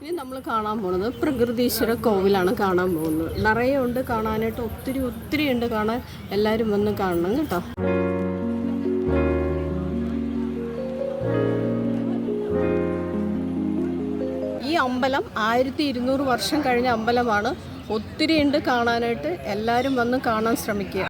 ഇനി നമ്മൾ കാണാൻ പോകുന്നത് പ്രകൃതീശ്വര കോവിലാണ് കാണാൻ പോകുന്നത്. നിറയെ ഉണ്ട് കാണാനായിട്ട്, ഒത്തിരി ഉണ്ട് കാണാൻ. എല്ലാവരും വന്ന് കാണണം കേട്ടോ. ഈ അമ്പലം 1200 വർഷം കഴിഞ്ഞ അമ്പലമാണ്. ഒത്തിരി ഉണ്ട് കാണാനായിട്ട്. എല്ലാവരും വന്ന് കാണാൻ ശ്രമിക്കുക.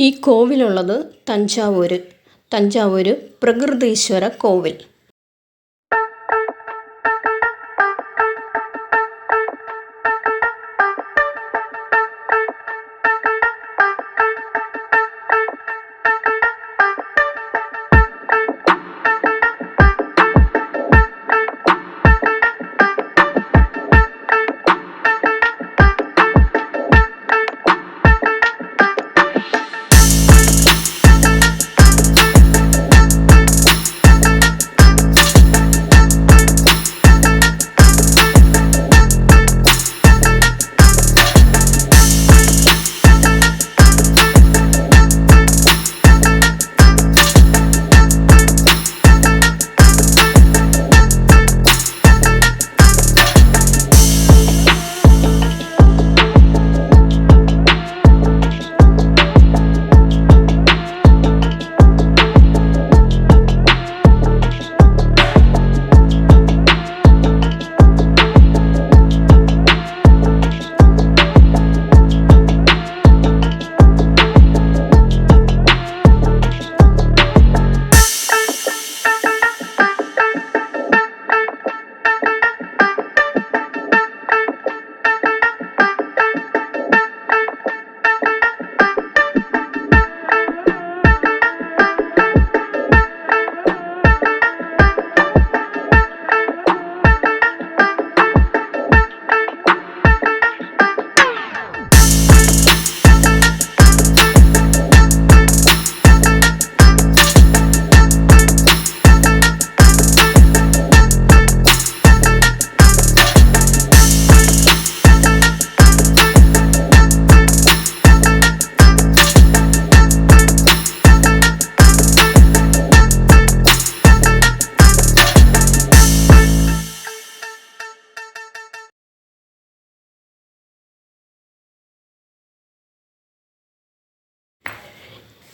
ഈ കോവിലുള്ളത് തഞ്ചാവൂർ പ്രകൃതീശ്വര കോവിൽ.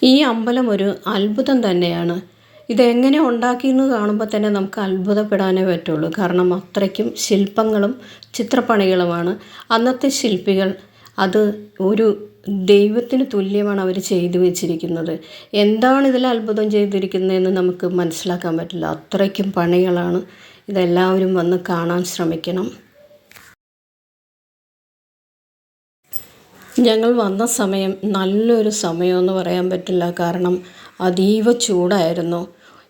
ഈ അമ്പലം ഒരു അത്ഭുതം തന്നെയാണ്. ഇതെങ്ങനെ ഉണ്ടാക്കിയെന്ന് കാണുമ്പോൾ തന്നെ നമുക്ക് അത്ഭുതപ്പെടാനേ പറ്റുള്ളൂ. കാരണം അത്രയ്ക്കും ശില്പങ്ങളും ചിത്രപ്പണികളുമാണ്. അന്നത്തെ ശില്പികൾ അത് ഒരു ദൈവത്തിന് തുല്യമാണ് അവർ ചെയ്തു വെച്ചിരിക്കുന്നത്. എന്താണ് ഇതിൽ അത്ഭുതം ചെയ്തിരിക്കുന്നതെന്ന് നമുക്ക് മനസ്സിലാക്കാൻ പറ്റില്ല. അത്രയ്ക്കും പണികളാണ്. ഇതെല്ലാവരും വന്ന് കാണാൻ ശ്രമിക്കണം. ഞങ്ങൾ വന്ന സമയം നല്ലൊരു സമയമെന്ന് പറയാൻ പറ്റില്ല. കാരണം അതീവ ചൂടായിരുന്നു.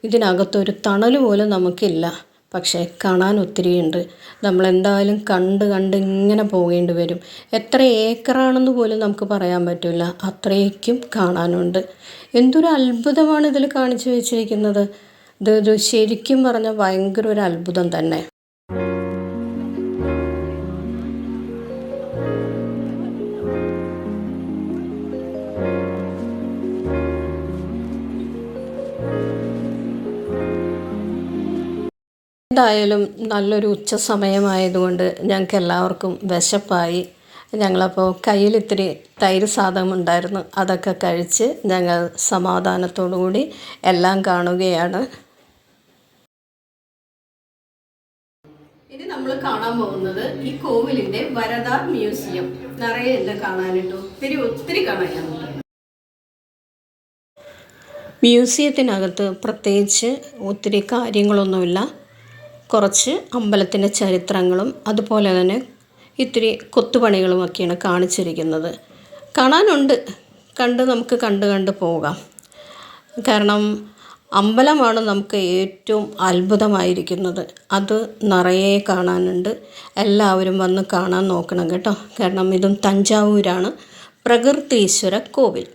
ഇതിനകത്തൊരു തണൽ പോലും നമുക്കില്ല. പക്ഷേ കാണാൻ ഒത്തിരിയുണ്ട്. നമ്മളെന്തായാലും കണ്ട് ഇങ്ങനെ പോകേണ്ടി വരും. എത്ര ഏക്കറാണെന്ന് പോലും നമുക്ക് പറയാൻ പറ്റില്ല, അത്രയ്ക്കും കാണാനുണ്ട്. എന്തൊരു അത്ഭുതമാണ് ഇതിൽ കാണിച്ചു വെച്ചിരിക്കുന്നത്. ഇത് ശരിക്കും പറഞ്ഞാൽ ഭയങ്കര ഒരു അത്ഭുതം തന്നെ. എന്തായാലും നല്ലൊരു ഉച്ച സമയമായതുകൊണ്ട് ഞങ്ങൾക്ക് എല്ലാവർക്കും വിശപ്പായി. ഞങ്ങളപ്പോൾ കയ്യിൽ ഇത്തിരി തൈര് സാദം ഉണ്ടായിരുന്നു, അതൊക്കെ കഴിച്ച് ഞങ്ങൾ സമാധാനത്തോടു കൂടി എല്ലാം കാണുകയാണ്. ഇനി നമ്മൾ കാണാൻ പോകുന്നത് ഈ കോവിലിൻ്റെ വരദാർ മ്യൂസിയം. നിറയെ എല്ലാം കാണാനിട്ടു, ഒത്തിരി കാണാനുണ്ട്. മ്യൂസിയത്തിനകത്ത് പ്രത്യേകിച്ച് ഒത്തിരി കാര്യങ്ങളൊന്നുമില്ല. കുറച്ച് അമ്പലത്തിൻ്റെ ചരിത്രങ്ങളും അതുപോലെ തന്നെ ഇത്തിരി കൊത്തുപണികളുമൊക്കെയാണ് കാണിച്ചിരിക്കുന്നത്. കാണാനുണ്ട്, നമുക്ക് കണ്ട് പോകാം. കാരണം അമ്പലമാണ് നമുക്ക് ഏറ്റവും അത്ഭുതമായിരിക്കുന്നത്. അത് നിറയെ കാണാനുണ്ട്. എല്ലാവരും വന്ന് കാണാൻ നോക്കണം കേട്ടോ. കാരണം ഇതും തഞ്ചാവൂരാണ്, പ്രകൃതീശ്വര കോവിൽ.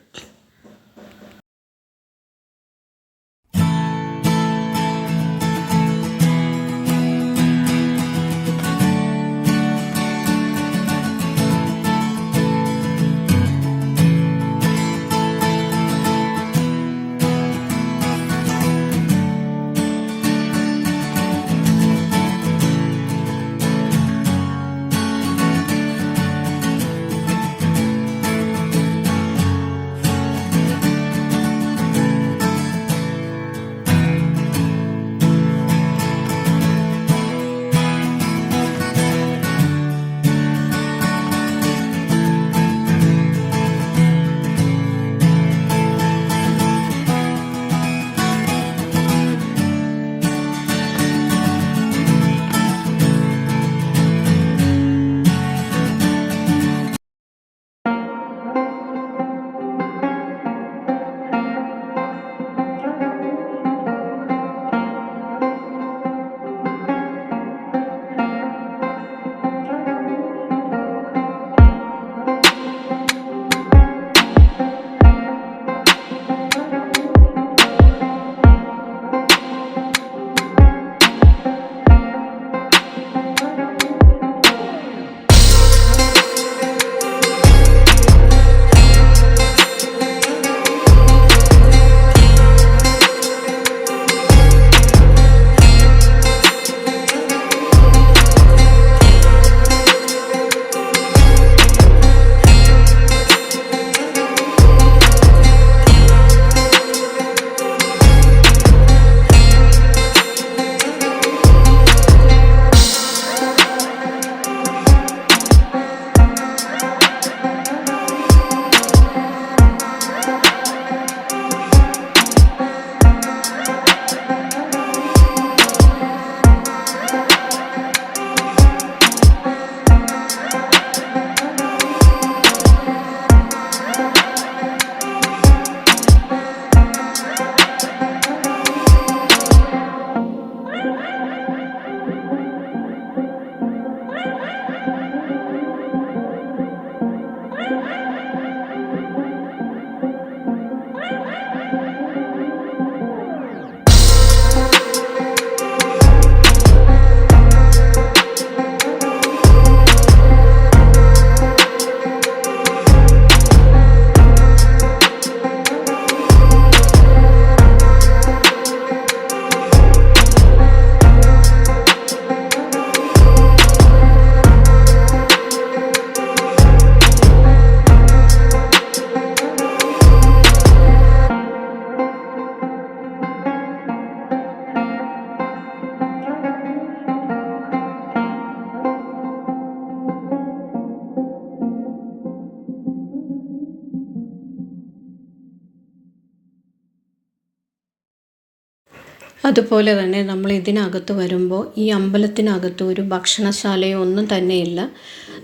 അതുപോലെ തന്നെ നമ്മൾ ഇതിനകത്ത് വരുമ്പോൾ ഈ അമ്പലത്തിനകത്ത് ഒരു ഭക്ഷണശാലയോ ഒന്നും തന്നെയില്ല.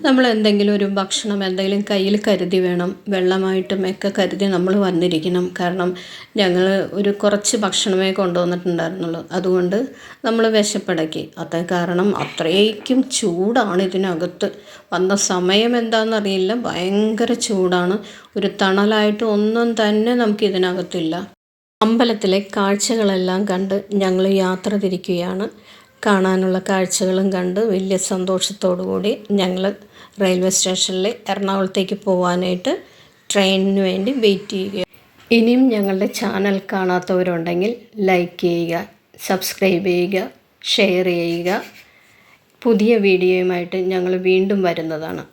നമ്മൾ എന്തെങ്കിലും ഒരു ഭക്ഷണം എന്തെങ്കിലും കയ്യിൽ കരുതി വേണം, വെള്ളമായിട്ടും ഒക്കെ കരുതി നമ്മൾ വന്നിരിക്കണം. കാരണം ഞങ്ങൾ ഒരു കുറച്ച് ഭക്ഷണമേ കൊണ്ടുവന്നിട്ടുണ്ടായിരുന്നുള്ളൂ. അതുകൊണ്ട് നമ്മൾ വിശപ്പടക്കി. അത് കാരണം അത്രയ്ക്കും ചൂടാണ് ഇതിനകത്ത്. വന്ന സമയം എന്താണെന്നറിയില്ല, ഭയങ്കര ചൂടാണ്. ഒരു തണലായിട്ട് ഒന്നും തന്നെ നമുക്ക് ഇതിനകത്തില്ല. അമ്പലത്തിലെ കാഴ്ചകളെല്ലാം കണ്ട് ഞങ്ങൾ യാത്ര തിരിക്കുകയാണ്. കാണാനുള്ള കാഴ്ചകളും കണ്ട് വലിയ സന്തോഷത്തോടു കൂടി ഞങ്ങൾ റെയിൽവേ സ്റ്റേഷനിൽ എറണാകുളത്തേക്ക് പോകാനായിട്ട് ട്രെയിനിന് വേണ്ടി വെയിറ്റ് ചെയ്യുക. ഇനിയും ഞങ്ങളുടെ ചാനൽ കാണാത്തവരുണ്ടെങ്കിൽ ലൈക്ക് ചെയ്യുക, സബ്സ്ക്രൈബ് ചെയ്യുക, ഷെയർ ചെയ്യുക. പുതിയ വീഡിയോയുമായിട്ട് ഞങ്ങൾ വീണ്ടും വരുന്നതാണ്.